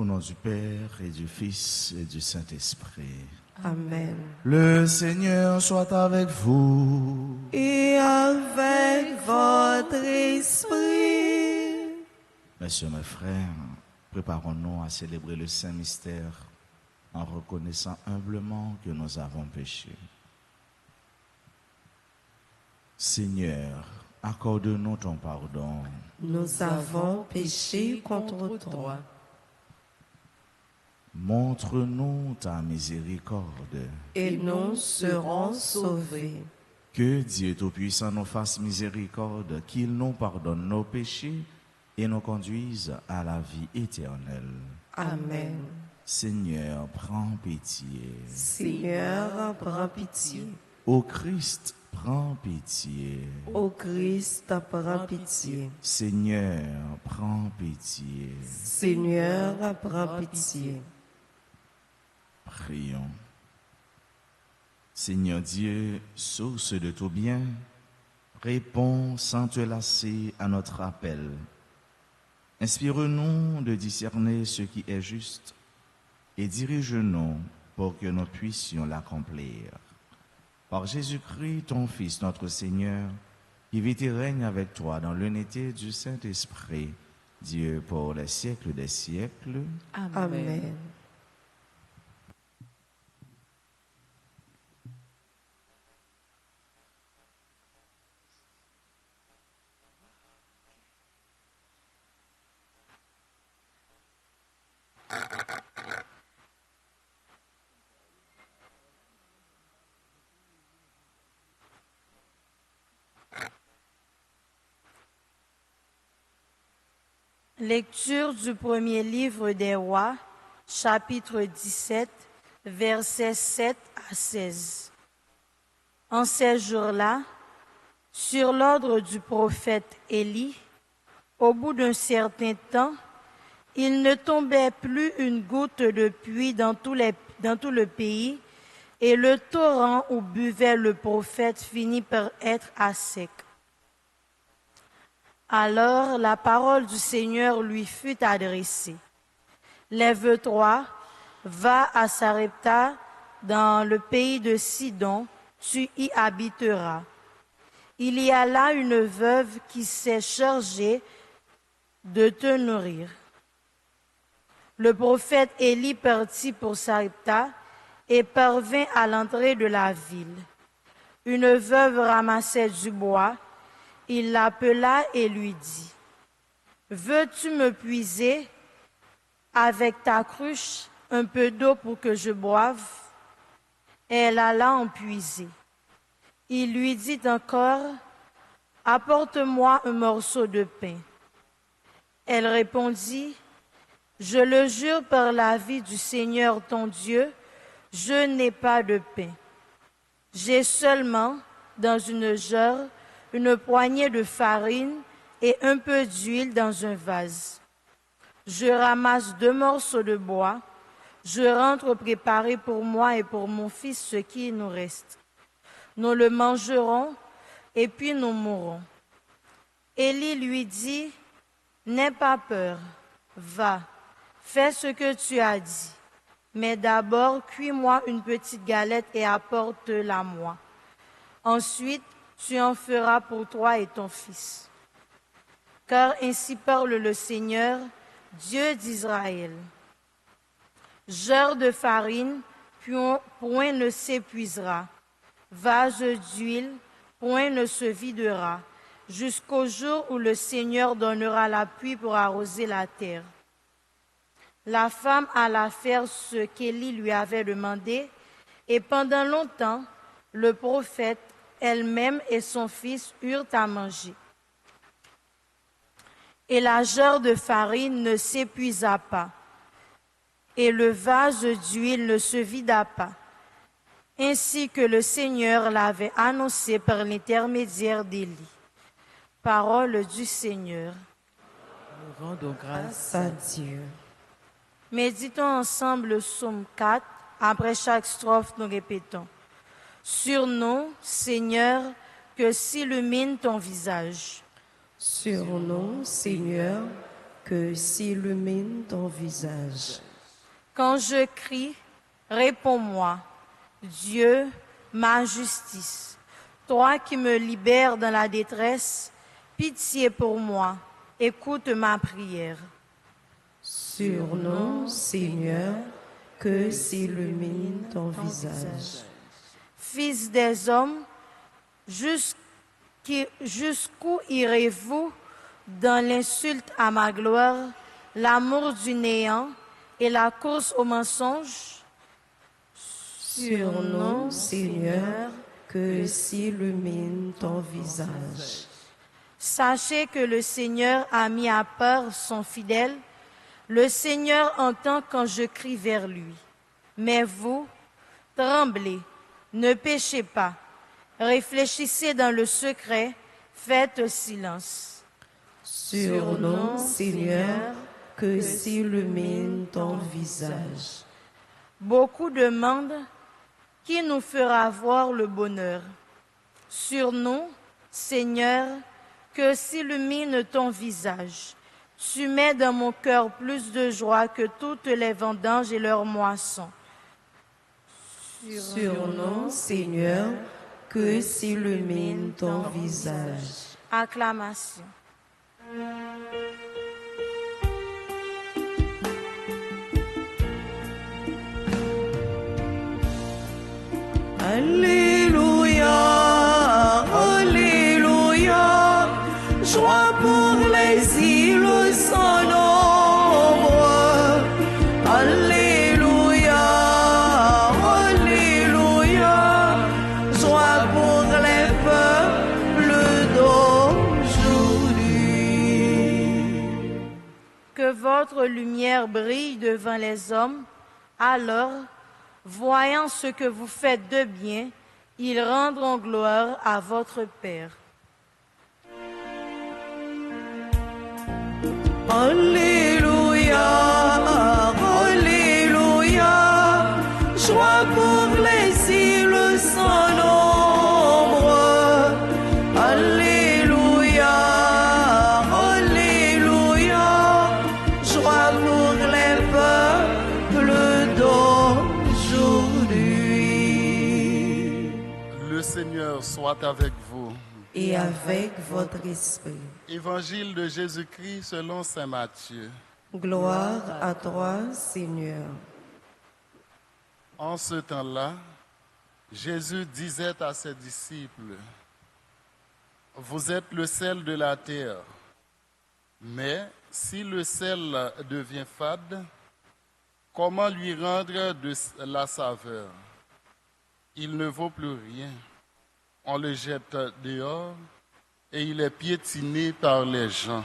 nom du Père et du Fils et du Saint-Esprit. Amen. Le Seigneur soit avec vous. Et avec votre esprit. Messieurs, mes frères, préparons-nous à célébrer le Saint Mystère en reconnaissant humblement que nous avons péché. Seigneur, accorde-nous ton pardon. Nous avons péché contre toi. Montre-nous ta miséricorde. Et nous serons sauvés. Que Dieu Tout-Puissant nous fasse miséricorde, qu'il nous pardonne nos péchés et nous conduise à la vie éternelle. Amen. Seigneur, prends pitié. Seigneur, prends pitié. Ô Christ, prends pitié. Ô Christ, prends pitié. Seigneur, prends pitié. Seigneur, prends pitié. Prions. Seigneur Dieu, source de tout bien, réponds sans te lasser à notre appel. Inspire-nous de discerner ce qui est juste et dirige-nous pour que nous puissions l'accomplir. Par Jésus-Christ, ton Fils, notre Seigneur, qui vit et règne avec toi dans l'unité du Saint-Esprit, Dieu pour les siècles des siècles. Amen. Lecture du premier livre des Rois, chapitre 17, versets 7 à 16. En ces jours-là, sur l'ordre du prophète Élie, au bout d'un certain temps, il ne tombait plus une goutte de pluie dans tout le pays, et le torrent où buvait le prophète finit par être à sec. Alors la parole du Seigneur lui fut adressée. Lève-toi, va à Sarepta, dans le pays de Sidon, tu y habiteras. Il y a là une veuve qui s'est chargée de te nourrir. Le prophète Élie partit pour Sarepta et parvint à l'entrée de la ville. Une veuve ramassait du bois. Il l'appela et lui dit, « Veux-tu me puiser avec ta cruche un peu d'eau pour que je boive ?» Elle alla en puiser. Il lui dit encore, « Apporte-moi un morceau de pain. » Elle répondit, « Je le jure par la vie du Seigneur ton Dieu, je n'ai pas de pain. J'ai seulement, dans une jarre, une poignée de farine et un peu d'huile dans un vase. Je ramasse 2 morceaux de bois. Je rentre préparer pour moi et pour mon fils ce qui nous reste. Nous le mangerons et puis nous mourrons. » Élie lui dit, « N'aie pas peur, va, fais ce que tu as dit. Mais d'abord, cuis-moi une petite galette et apporte-la moi. Ensuite, tu en feras pour toi et ton fils. Car ainsi parle le Seigneur, Dieu d'Israël. Jarre de farine, point ne s'épuisera. Vase d'huile, point ne se videra, jusqu'au jour où le Seigneur donnera la pluie pour arroser la terre. » La femme alla faire ce qu'Élie lui avait demandé, et pendant longtemps, le prophète elle-même et son fils eurent à manger. Et la jarre de farine ne s'épuisa pas, et le vase d'huile ne se vida pas, ainsi que le Seigneur l'avait annoncé par l'intermédiaire d'Élie. Parole du Seigneur. Nous rendons grâce à Dieu. Méditons ensemble le psaume 4. Après chaque strophe, nous répétons. Sur nous, Seigneur, que s'illumine ton visage. Sur nous, Seigneur, que s'illumine ton visage. Quand je crie, réponds-moi. Dieu, ma justice. Toi qui me libères dans la détresse, pitié pour moi. Écoute ma prière. Sur nous, Seigneur, que s'illumine ton visage. Fils des hommes, jusqu'où irez-vous dans l'insulte à ma gloire, l'amour du néant et la course au mensonge? Sur nous, Seigneur, que s'illumine ton visage. Sachez que le Seigneur a mis à part son fidèle. Le Seigneur entend quand je crie vers lui. Mais vous, tremblez, ne péchez pas. Réfléchissez dans le secret, faites silence. Sur nous, Seigneur, que s'illumine ton visage. Beaucoup demandent qui nous fera voir le bonheur. Sur nous, Seigneur, que s'illumine ton visage. Tu mets dans mon cœur plus de joie que toutes les vendanges et leurs moissons. Sur nous, Seigneur, que s'illumine ton visage. Acclamation. Alléluia, Alléluia, joie pour les îles sans nombre. Alléluia, Alléluia, joie pour les peuples d'aujourd'hui. Que votre lumière brille devant les hommes, alors, voyant ce que vous faites de bien, ils rendront gloire à votre Père. Alléluia, Alléluia, joie pour les îles sans nombre. Alléluia, Alléluia, joie pour les peuples d'aujourd'hui. Le Seigneur soit avec vous. Et avec votre esprit. Évangile de Jésus-Christ selon saint Matthieu. Gloire à toi, Seigneur. En ce temps-là, Jésus disait à ses disciples, « Vous êtes le sel de la terre, mais si le sel devient fade, comment lui rendre de la saveur? Il ne vaut plus rien. On le jette dehors et il est piétiné par les gens.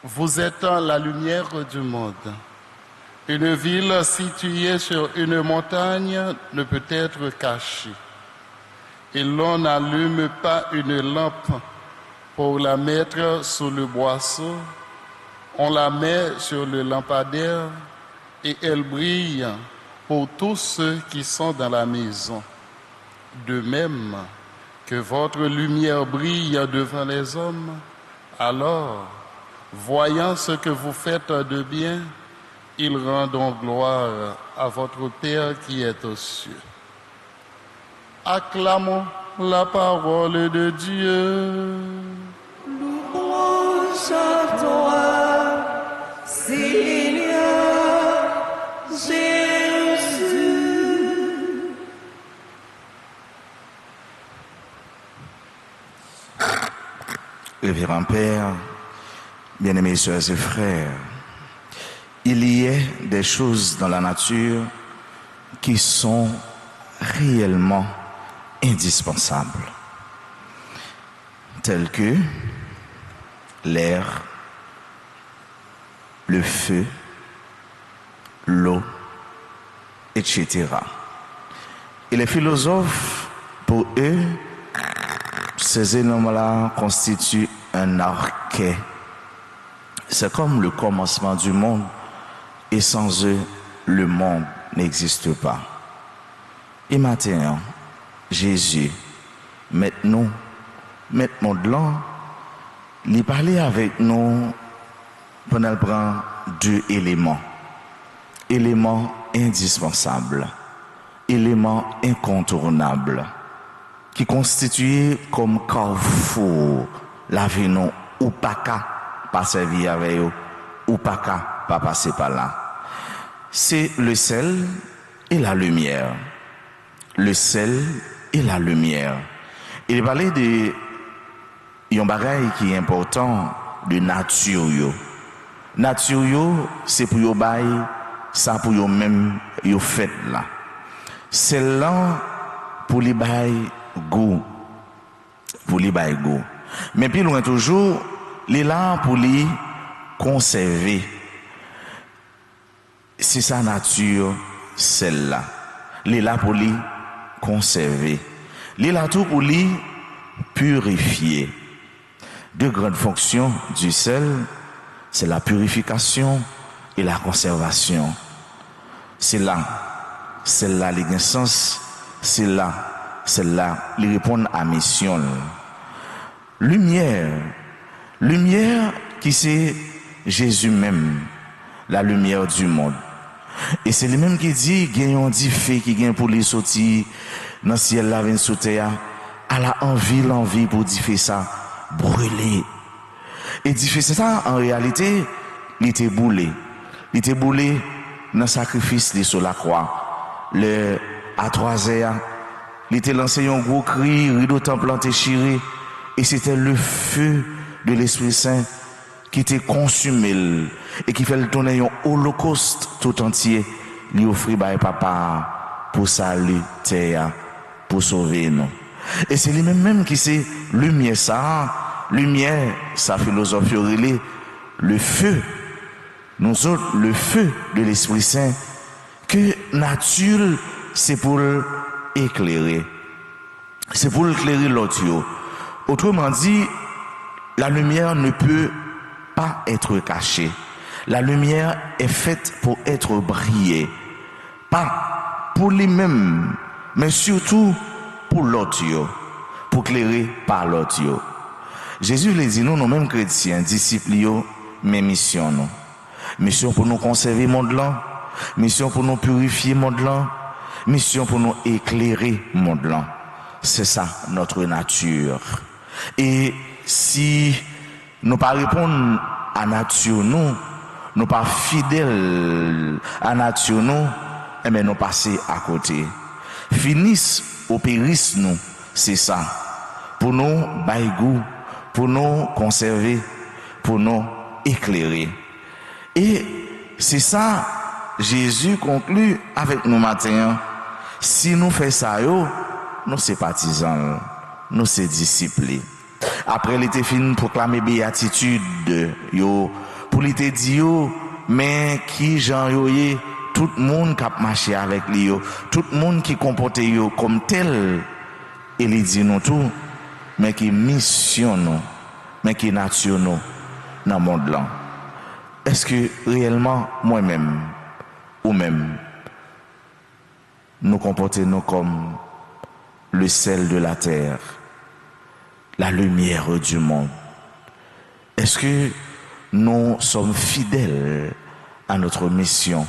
Vous êtes la lumière du monde. Une ville située sur une montagne ne peut être cachée. Et l'on n'allume pas une lampe pour la mettre sous le boisseau. On la met sur le lampadaire et elle brille pour tous ceux qui sont dans la maison. De même que votre lumière brille devant les hommes, alors, voyant ce que vous faites de bien, ils rendront gloire à votre Père qui est aux cieux. Acclamons la parole de Dieu. Louange à toi, Seigneur Jésus. Révérend Père, bien-aimés sœurs et frères, il y a des choses dans la nature qui sont réellement indispensables, telles que l'air, le feu, l'eau, etc. Et les philosophes, pour eux, ces éléments-là constituent un arché. C'est comme le commencement du monde, et sans eux, le monde n'existe pas. Et maintenant, Jésus, maintenant de là, il parlait avec nous on prend deux éléments. Éléments indispensables, éléments incontournables, qui constituent comme carrefour la vie non ou pas qu'à pas servir avec eux, ou pas qu'à pas passer par là. C'est le sel et la lumière. Le sel et la lumière. Il parlait de un bagage qui est important de nature yo. Nature yo, c'est pour yo bail, ça pour yo même yo fait là. Celle-là pour les bail goût. Pour les bail goût. Mais puis loin toujours, les là pour les conserver. C'est sa nature celle-là. Les là pour les conserver. Les là tout pour les purifier. Deux grandes fonctions du sel, c'est la purification et la conservation. C'est là, celle-là, les sens, c'est là, celle-là, les répondre à mission. Lumière, lumière qui c'est Jésus même, la lumière du monde. Et c'est lui-même qui dit, gagnons dit fait qui gagne pour les sortir dans le ciel là, vient sous terre, à la l'envie pour dire fait ça, brûler. Et dit fait ça, en réalité, il était boulé. Il était boulé dans le sacrifice de sur la croix. À 3 heures, il était lancé un gros cri, rideau temple déchiré, et c'était le feu de l'Esprit Saint qui était consumé et qui fait le tourner un holocauste tout entier, lui offrir par papa pour saluer terre, pour sauver nous. Et c'est lui-même qui sait lumière sa philosophie relée, le feu, nous autres, le feu de l'Esprit Saint, que nature, c'est pour éclairer. C'est pour éclairer l'autre. Autrement dit, la lumière ne peut pas être cachée. La lumière est faite pour être brillée. Pas pour lui-même, mais surtout pour l'autre, pour éclairer par l'autre. Jésus les dit, nous-mêmes chrétiens, disciples, mais mission nous. Mission pour nous conserver le monde là, mission pour nous purifier le monde là, mission pour nous éclairer le monde là. C'est ça notre nature. Et si nous pas répondre à nature nous pas fidèles à nature nous, eh bien nous passer à côté. Finissent ou périssent nous, c'est ça. Pour nous bailler, pour nous conserver, pour nous éclairer. Et c'est ça, Jésus conclut avec nous matin. Si nous faisons ça, nous sommes partisans, nous sommes disciples. Après, il était fini proclamer béatitude, pour il était dit, mais qui Jean yoye, tout le monde qui a marché avec lui, tout le monde qui comporte comme tel, il dit nous tout, mais qui mission nous, mais qui nature nous dans le monde là. Est-ce que réellement, moi-même, ou même, nous comportons comme le sel de la terre, la lumière du monde? Est-ce que nous sommes fidèles à notre mission,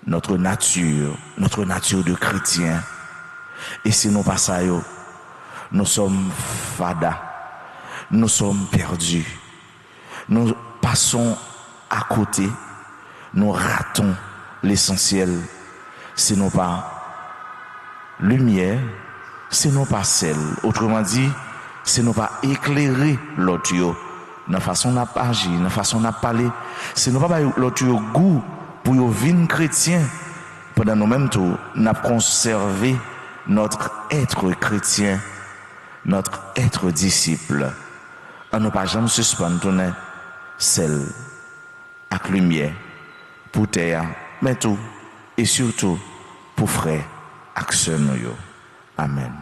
notre nature de chrétien? Et si nous pas ça, nous sommes fada, nous sommes perdus, nous passons à côté, nous ratons l'essentiel, si nous pas lumière, si nous pas sel. Autrement dit, si nous pas éclairer l'autre, dans la façon d'agir, dans la façon de parler, si nous pas l'autre goût pour vivre chrétien, pendant nous-mêmes tout, nous conservé notre être chrétien, notre être disciple. On ne pas jamais suspendre tourner sel avec lumière pour terre, mais tout et surtout pour frère avec sœur nous. Amen.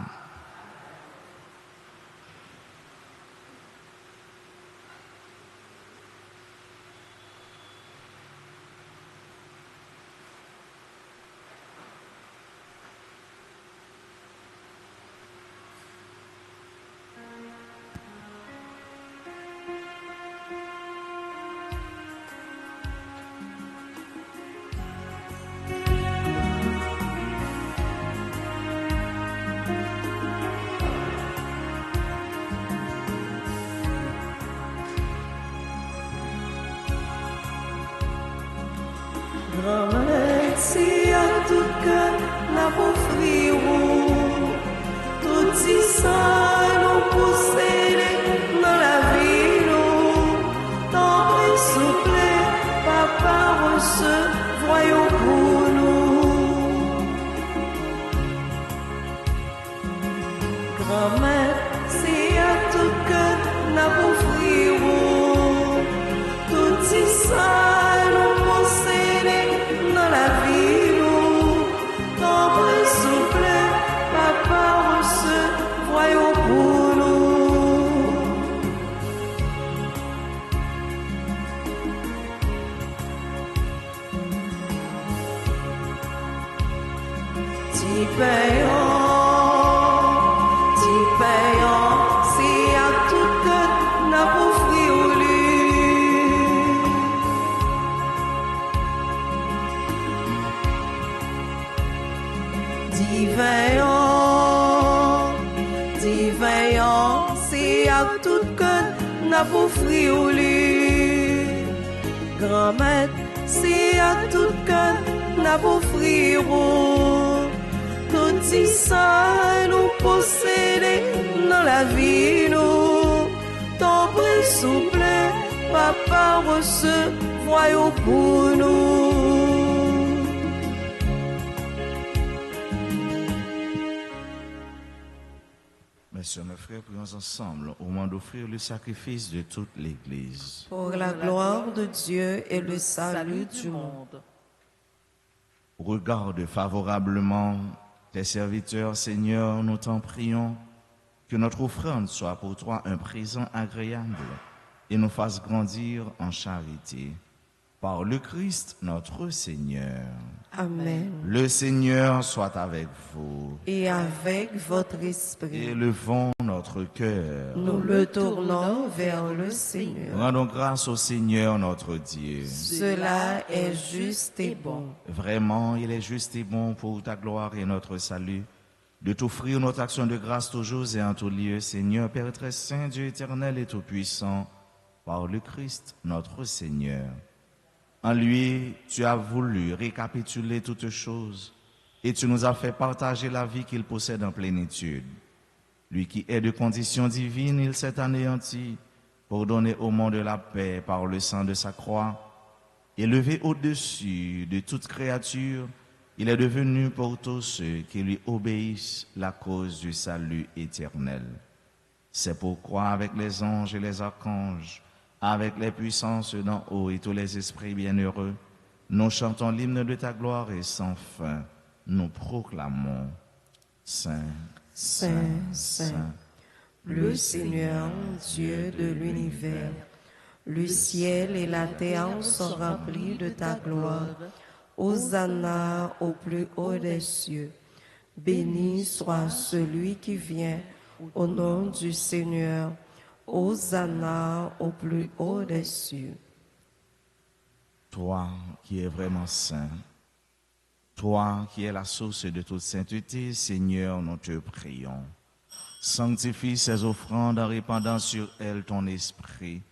Grand-mère, c'est à tout que n'a offrir tout ça nous posséder dans la vie nous. Tombe souple, papa se voyons pour nous. Ti payons, c'est à tout que n'a offrir lui. Divin, c'est à tout que n'a offrir lui. Grand-mère, c'est à tout que n'a offrir. Tout ça nous posséder dans la vie nous. Ton bras souple, papa recevoir pour nous. Messieurs, mes frères, prions ensemble au moment d'offrir le sacrifice de toute l'Église. Pour la gloire de Dieu et le salut du monde. Regarde favorablement tes serviteurs, Seigneur, nous t'en prions, que notre offrande soit pour toi un présent agréable et nous fasse grandir en charité. Par le Christ, notre Seigneur. Amen. Le Seigneur soit avec vous. Et avec votre esprit, Élevons notre cœur. nous le tournons vers le Seigneur. Rendons grâce au Seigneur notre Dieu. Cela est juste et bon. Vraiment, il est juste et bon pour ta gloire et notre salut, de t'offrir notre action de grâce toujours et en tout lieu, Seigneur, Père très saint, Dieu éternel et tout-puissant, par le Christ notre Seigneur. En lui, tu as voulu récapituler toutes choses et tu nous as fait partager la vie qu'il possède en plénitude. Lui qui est de condition divine, il s'est anéanti pour donner au monde la paix par le sang de sa croix. Élevé au-dessus de toute créature, il est devenu pour tous ceux qui lui obéissent la cause du salut éternel. C'est pourquoi avec les anges et les archanges, avec les puissances d'en haut et tous les esprits bienheureux, nous chantons l'hymne de ta gloire et sans fin, nous proclamons Saint, Saint, Saint, le Seigneur, Dieu de l'univers. Le ciel et la terre sont remplis de ta gloire. Hosanna au plus haut des cieux. Béni soit celui qui vient au nom du Seigneur. Hosanna au plus haut des cieux. Toi qui es vraiment saint, toi qui es la source de toute sainteté, Seigneur, nous te prions. Sanctifie ces offrandes en répandant sur elles ton esprit,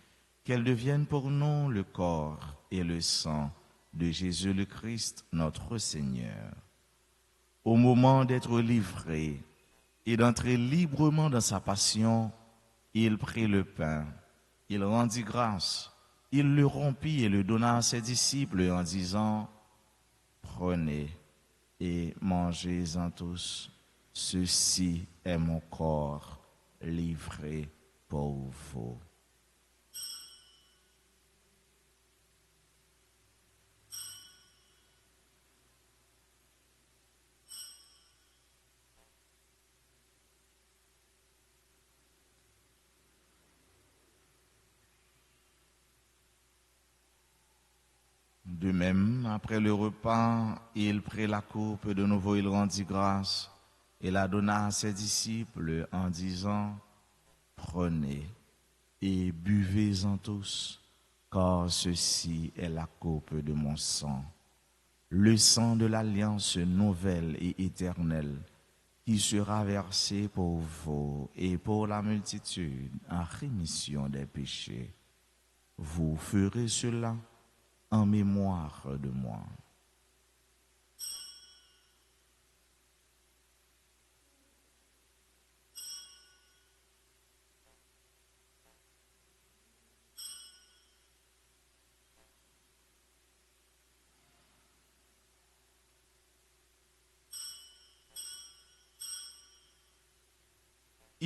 qu'elles deviennent pour nous le corps et le sang de Jésus le Christ, notre Seigneur. Au moment d'être livré et d'entrer librement dans sa passion, il prit le pain, il rendit grâce, il le rompit et le donna à ses disciples en disant, « Prenez et mangez-en tous, ceci est mon corps livré pour vous. » De même, après le repas, il prit la coupe, de nouveau il rendit grâce et la donna à ses disciples en disant, « Prenez et buvez-en tous, car ceci est la coupe de mon sang, le sang de l'alliance nouvelle et éternelle, qui sera versé pour vous et pour la multitude en rémission des péchés. Vous ferez cela en mémoire de moi. »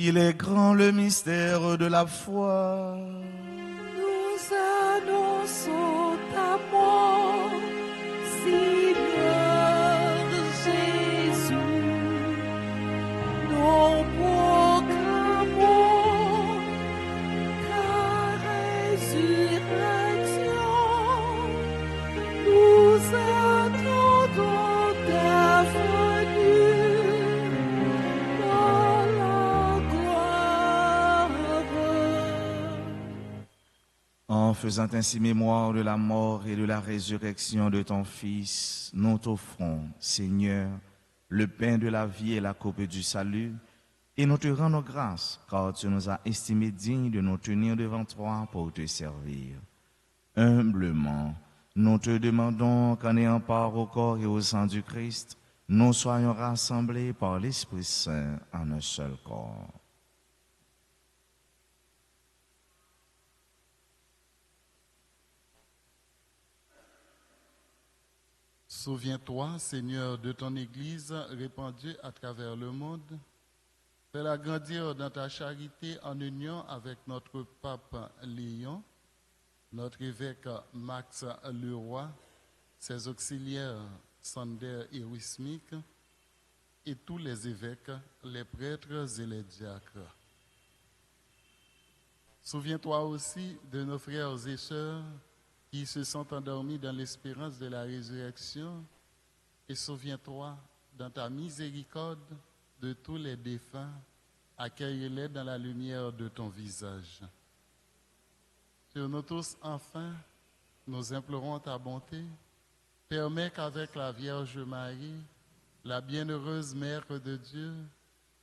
Il est grand le mystère de la foi. Nous annonçons ta mort, Seigneur Jésus. Nous proclamons ta résurrection. Nous attendons ta venue dans la gloire. En faisant ainsi mémoire de la mort et de la résurrection de ton Fils, nous t'offrons, Seigneur, le pain de la vie et la coupe du salut, et nous te rendons grâce, car tu nous as estimés dignes de nous tenir devant toi pour te servir. Humblement, nous te demandons qu'en ayant part au corps et au sang du Christ, nous soyons rassemblés par l'Esprit Saint en un seul corps. Souviens-toi, Seigneur, de ton Église répandue à travers le monde. Fais-la grandir dans ta charité en union avec notre pape Léon, notre évêque Max Leroy, ses auxiliaires Sander et Wismik, et tous les évêques, les prêtres et les diacres. Souviens-toi aussi de nos frères et sœurs qui se sont endormis dans l'espérance de la résurrection, et souviens-toi, dans ta miséricorde, de tous les défunts, accueille-les dans la lumière de ton visage. Sur nous tous, enfin, nous implorons ta bonté. Permets qu'avec la Vierge Marie, la bienheureuse Mère de Dieu,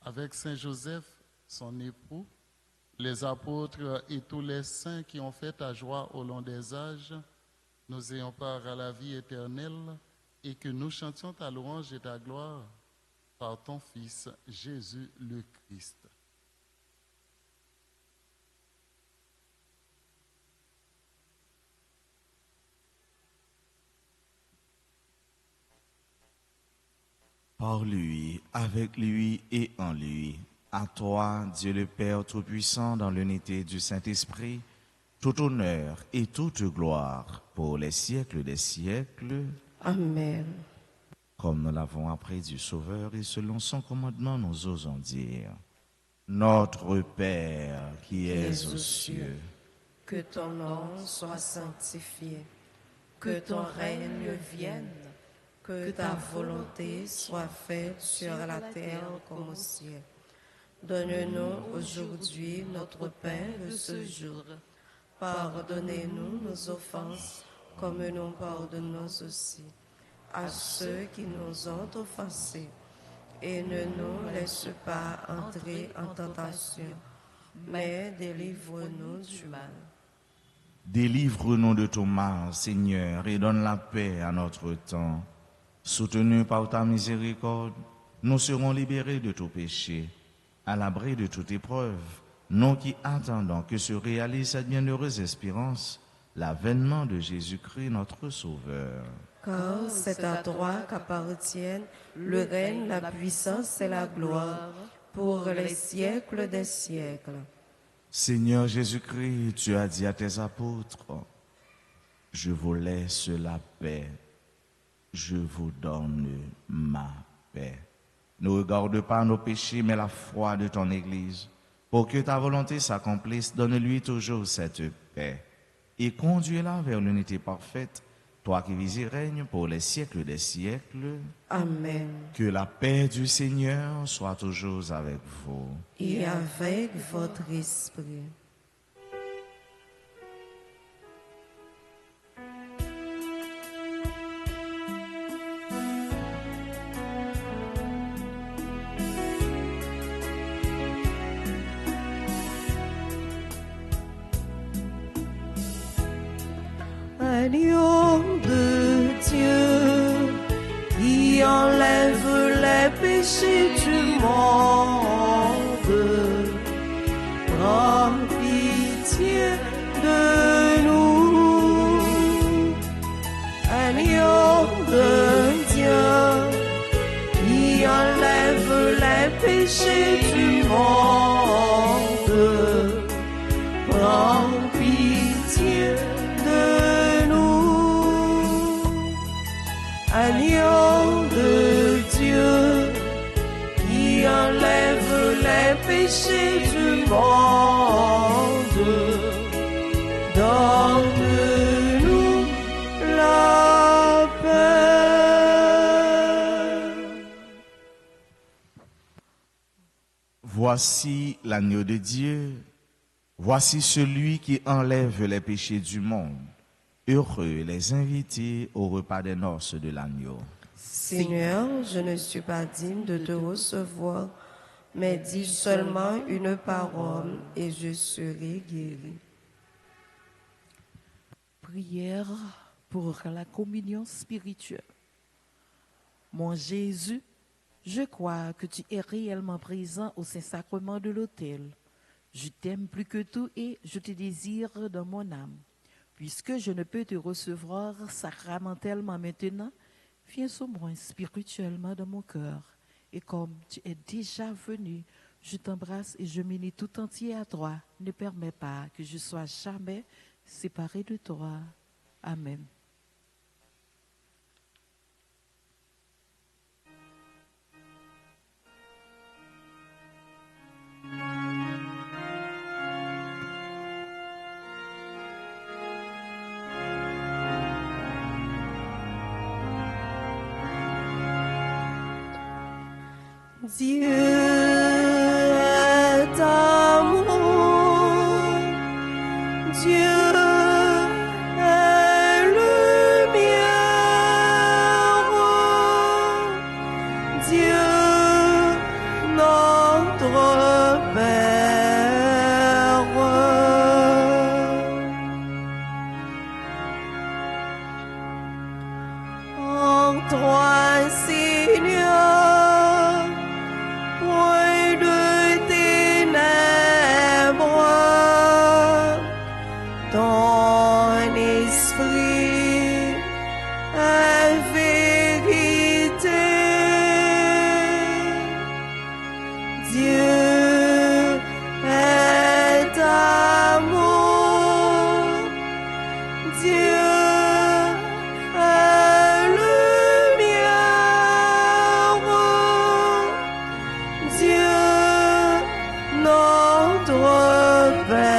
avec Saint Joseph, son époux, les apôtres et tous les saints qui ont fait ta joie au long des âges, nous ayons part à la vie éternelle et que nous chantions ta louange et ta gloire par ton Fils Jésus le Christ. Par lui, avec lui et en lui, à toi, Dieu le Père Tout-Puissant, dans l'unité du Saint-Esprit, tout honneur et toute gloire pour les siècles des siècles. Amen. Comme nous l'avons appris du Sauveur et selon son commandement, nous osons dire: Notre Père qui es aux cieux, que ton nom soit sanctifié, que ton règne vienne, que ta volonté soit faite sur la terre comme au ciel. Donne-nous aujourd'hui notre pain de ce jour. Pardonnez-nous nos offenses, comme nous pardonnons aussi à ceux qui nous ont offensés. Et ne nous laisse pas entrer en tentation, mais délivre-nous du mal. délivre-nous de tout mal, Seigneur, et donne la paix à notre temps. Soutenus par ta miséricorde, nous serons libérés de tout péché, à l'abri de toute épreuve, nous qui attendons que se réalise cette bienheureuse espérance, l'avènement de Jésus-Christ, notre Sauveur. Car c'est à toi qu'appartiennent le règne, la puissance et la gloire pour les siècles des siècles. Seigneur Jésus-Christ, tu as dit à tes apôtres: Je vous laisse la paix, je vous donne ma paix. Ne regarde pas nos péchés, mais la foi de ton Église. Pour que ta volonté s'accomplisse, donne-lui toujours cette paix et conduis-la vers l'unité parfaite, toi qui vis et règnes pour les siècles des siècles. Amen. Que la paix du Seigneur soit toujours avec vous. Et avec votre esprit. Agneau de Dieu qui enlève les péchés du monde, prends pitié de nous. Agneau de Dieu qui enlève les péchés du monde, les péchés du monde. Donne-nous la paix. Voici l'agneau de Dieu. Voici celui qui enlève les péchés du monde. Heureux les invités au repas des noces de l'agneau. Seigneur, je ne suis pas digne de te recevoir, mais dis seulement une parole et je serai guéri. Prière pour la communion spirituelle. Mon Jésus, je crois que tu es réellement présent au Saint-Sacrement de l'autel. Je t'aime plus que tout et je te désire dans mon âme. Puisque je ne peux te recevoir sacramentellement maintenant, viens sur moi spirituellement dans mon cœur. Et comme tu es déjà venu, je t'embrasse et je m'unis tout entier à toi. Ne permets pas que je sois jamais séparé de toi. Amen. Dieu est amour, Dieu est lumière, Dieu notre Père. En toi, Seigneur, point de ténèbres, ton esprit est vérité. Dieu est amour, Dieu est lumière, Dieu notre Père.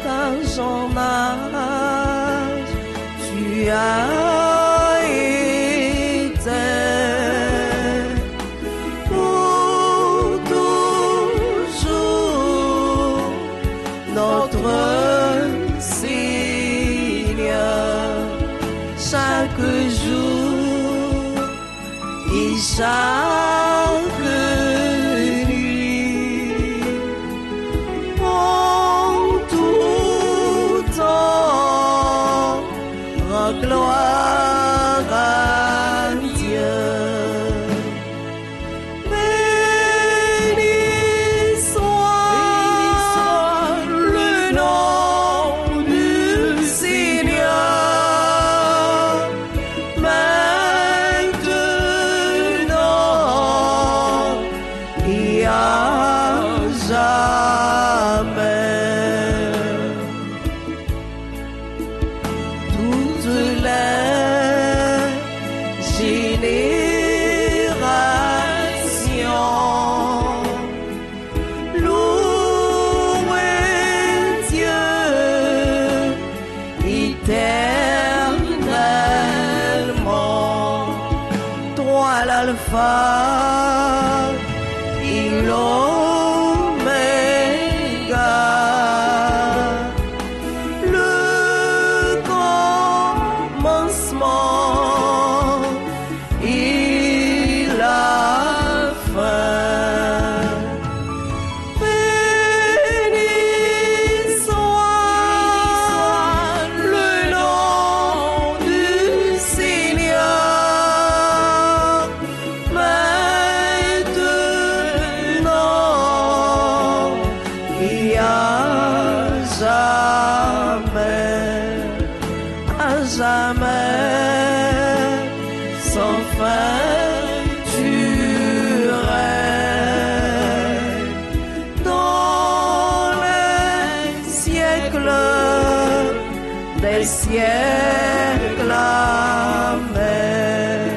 Dans son âge, tu as été pour toujours notre Seigneur. Chaque jour et chaque nuit, en tout temps, rends gloire à Dieu. Béni soit et l'Oméga, le commencement et la fin. Béni soit le nom du Seigneur, maintenant et à jamais, sans fin tu règnes dans les siècles des siècles. Amen.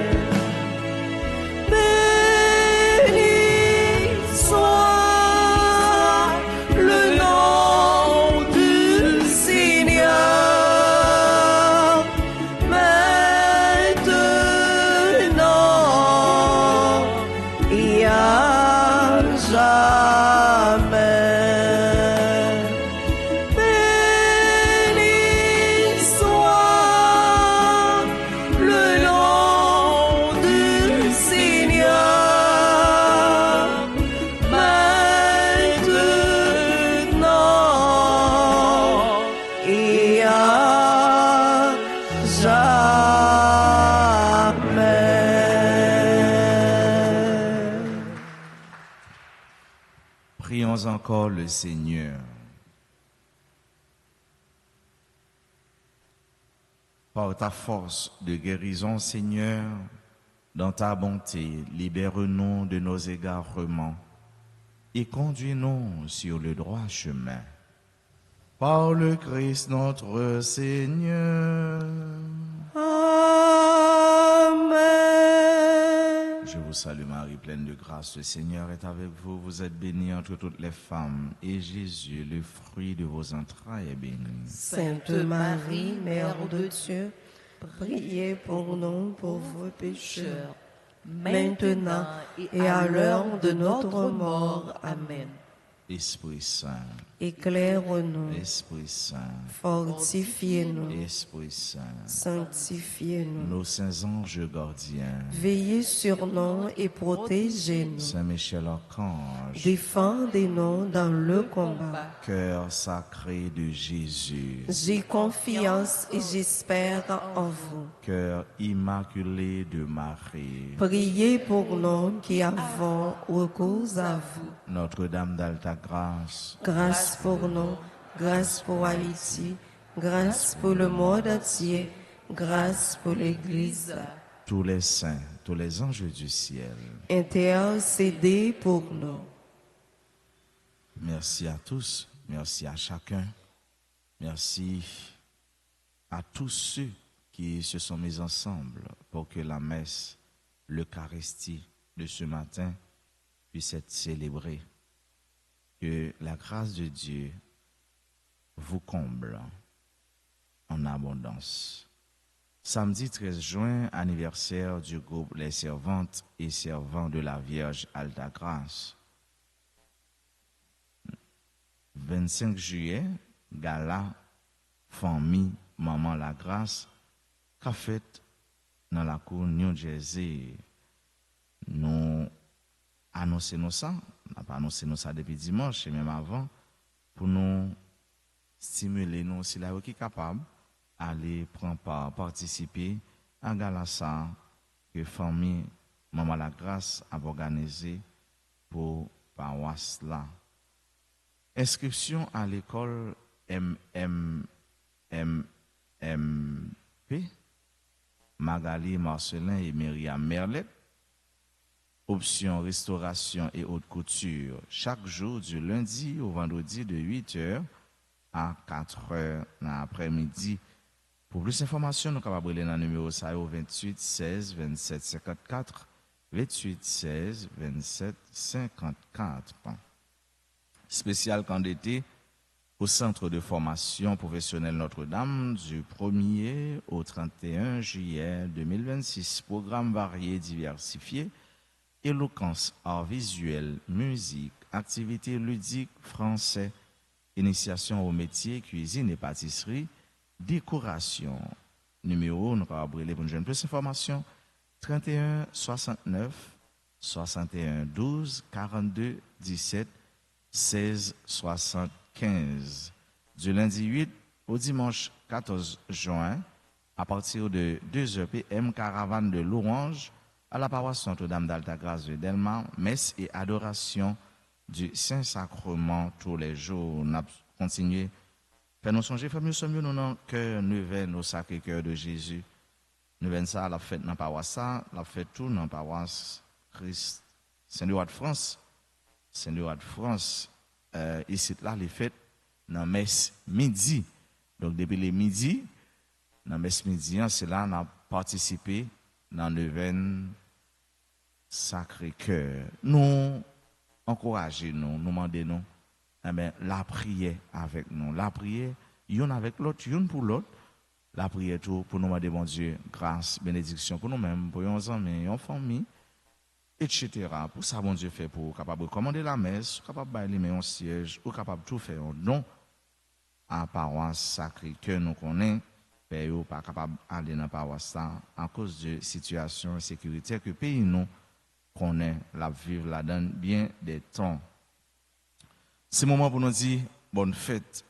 Béni soit le nom du Seigneur, maintenant et à jamais. Béni soit le nom du Seigneur, maintenant et à jamais. Prions encore le Seigneur. Par ta force de guérison, Seigneur, dans ta bonté, libère-nous de nos égarements et conduis-nous sur le droit chemin. Par le Christ notre Seigneur. Amen. Je vous salue Marie, pleine de grâce, le Seigneur est avec vous. Vous êtes bénie entre toutes les femmes, et Jésus, le fruit de vos entrailles, est béni. Sainte Marie, Mère de Dieu, priez pour nous pauvres pécheurs, maintenant et à l'heure de notre mort. Amen. Esprit Saint, Éclaire-nous, Esprit Saint, fortifiez-nous, Esprit Saint, sanctifiez-nous, nos saints anges gardiens, veillez sur nous et protégez-nous. Saint Michel Archange, Défendez-nous dans le combat. cœur sacré de Jésus, J'ai confiance et j'espère en vous. cœur immaculé de Marie, Priez pour nous qui avons recours à vous. Notre-Dame d'Alta Grâce, Grâce pour nous, grâce pour Haïti, grâce pour le monde entier, grâce pour l'Église. tous les saints, tous les anges du ciel. Intercédez pour nous. Merci à tous, merci à chacun, merci à tous ceux qui se sont mis ensemble pour que la messe, l'Eucharistie de ce matin puisse être célébrée. Que la grâce de Dieu vous comble en abondance. Samedi 13 juin, anniversaire du groupe Les Servantes et Servants de la Vierge Alta Grâce. 25 juillet, gala, famille, maman la grâce, qu'a fait dans la cour New Jersey. Nous annonçons ça, on n'a pas annoncé ça depuis dimanche et même avant, pour nous stimuler, nous aussi là qui est capable d'aller prendre part, participer à gala ça que famille maman la grâce a organisé pour paroisse là. Inscription à l'école MMMP, Magali Marcelin et Myriam Merlet. Option restauration et haute couture, chaque jour du lundi au vendredi de 8h à 4h dans l'après-midi. Pour plus d'informations, nous sommes capables de dans le numéro 28 16 27 54, 28 16 27 54. Spécial candidaté au Centre de formation professionnelle Notre-Dame du 1er au 31 juillet 2026. Programme varié, diversifié, éloquence, art visuel, musique, activités ludiques, français, initiation au métier, cuisine et pâtisserie, décoration. Numéro, nous avons brûlé pour une jeune plus d'informations, 31 69 61 12 42 17 16 75. Du lundi 8 au dimanche 14 juin, à partir de 2h PM, caravane de louanges à la paroisse Notre-Dame d'Altagrace de Delma, messe et adoration du Saint-Sacrement tous les jours. On a continué. Fais-nous songer, fais-nous songer, nous dans cœur, neuvaine au Sacré-Cœur de Jésus. Neuvaine ça, la fête dans la paroisse, ça, la fête tout dans la paroisse Christ. Saint-Louis de France. Saint-Louis de France. Ici, là, les fêtes dans la messe midi. Donc, depuis les midi, dans la messe midi, c'est là qu'on a participé dans le neuvaine Sacré-Cœur. Nous encourageons, nous demandons, la prière avec nous. La prière, une avec l'autre, une pour l'autre. La prière tout pour nous demander, bon Dieu, grâce, bénédiction pour nous-mêmes, pour nos amis, nos familles, etc. Pour ça, bon Dieu fait pour capable commander la messe, capable de bailler un siège, ou capable de tout faire un don à la paroisse sacrée que nous connaissons. Père, pas capable d'aller dans la paroisse à cause de situation sécuritaire que le pays nous connaît, la vivre là-dedans bien des temps. C'est le moment pour nous dire bonne fête.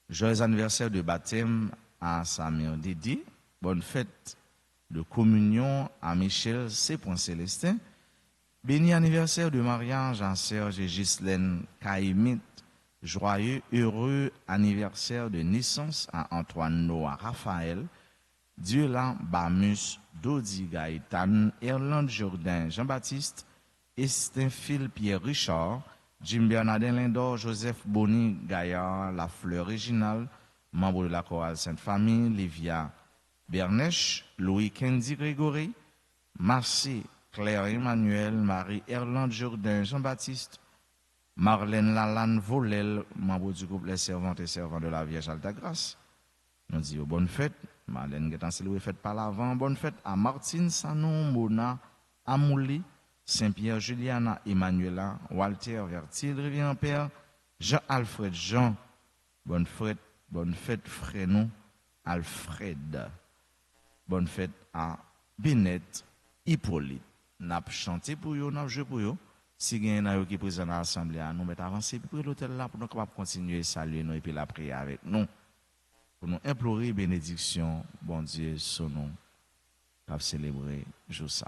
Joyeux anniversaire de baptême à Samir Didi. Bonne fête de communion à Michel C. Célestin. Béni anniversaire de mariage à Serge et Ghislaine Caïmite. Joyeux, heureux anniversaire de naissance à Antoine Noah Raphaël. Dieulin Bamus, Dodi Gaëtan, Erland Jourdain, Jean-Baptiste, Estin Phil Pierre Richard, Jim Bernardin Lindor, Joseph Boni Gaillard, La Fleur Réginal, membre de la chorale Sainte-Famille, Livia Bernèche, Louis Kendi Grégory, Marcy Claire Emmanuel, Marie Erland Jourdain, Jean-Baptiste, Marlène Lalane Volel, membre du groupe Les Servantes et Servants de la Vierge Altagrace. Nous disons bonne fête. Marlène Guetan célébré fête par l'avant. Bonne fête à Martine Sanon, Mona, Amouli, Saint-Pierre, Juliana, Emmanuela, Walter, Vertil, Rivière-Père, Jean-Alfred Jean. Bonne fête, Frénon, Alfred. Bonne fête à Binette, Hippolyte. N'a chanté pour eux, n'a joué pour eux. Si il y a qui est présent dans l'Assemblée, nous mettons avancer pour l'hôtel là pour nous continuer à saluer nous et puis la prier avec nous. Pour nous implorer bénédiction, bon Dieu, son nom, pour célébrer jour ça.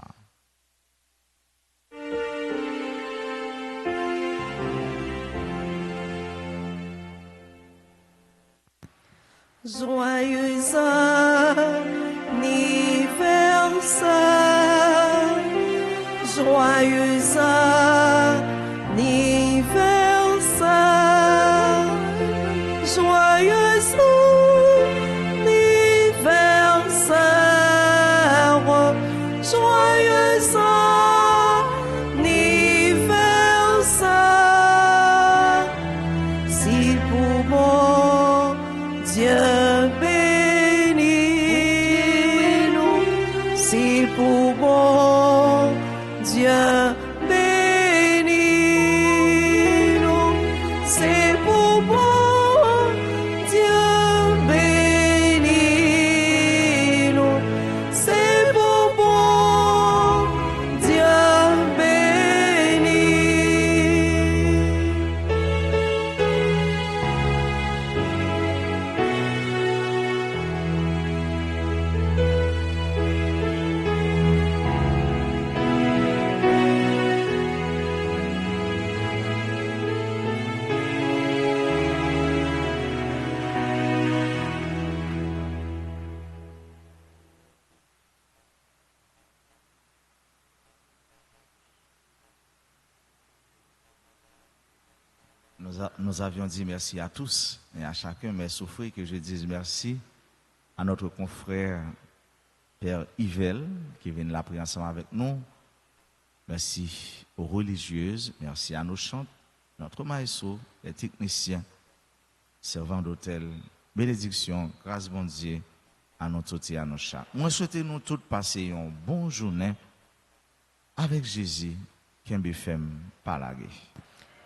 Joyeux anniversaire, joyeux anniversaire, joyeux anniversaire, joyeux anniversaire, si pour mon Dieu bénis-nous, si pour mon Dieu bénis-nous, c'est pour mon Dieu bénis-nous, c'est pour mon Dieu bénis. Nous avions dit merci à tous et à chacun, mais souffrez que je dise merci à notre confrère Père Yvel qui vient de la prier ensemble avec nous. Merci aux religieuses, merci à nos chantes, notre maestro, les techniciens, servants d'hôtel. Bénédiction, grâce bon Dieu à nous tous et à nos chats. Moi, souhaitez nous tous passer une bonne journée avec Jésus, qui est femme palagé.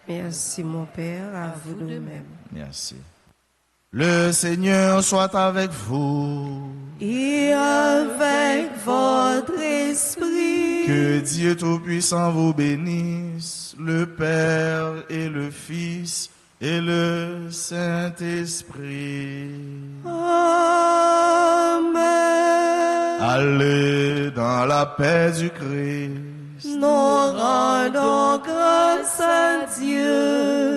Merci mon Père, à vous de même. Merci. Le Seigneur soit avec vous. Et avec votre esprit. Que Dieu Tout-Puissant vous bénisse, le Père et le Fils et le Saint-Esprit. Amen. Allez dans la paix du Christ. Nous rendons grâce à Dieu.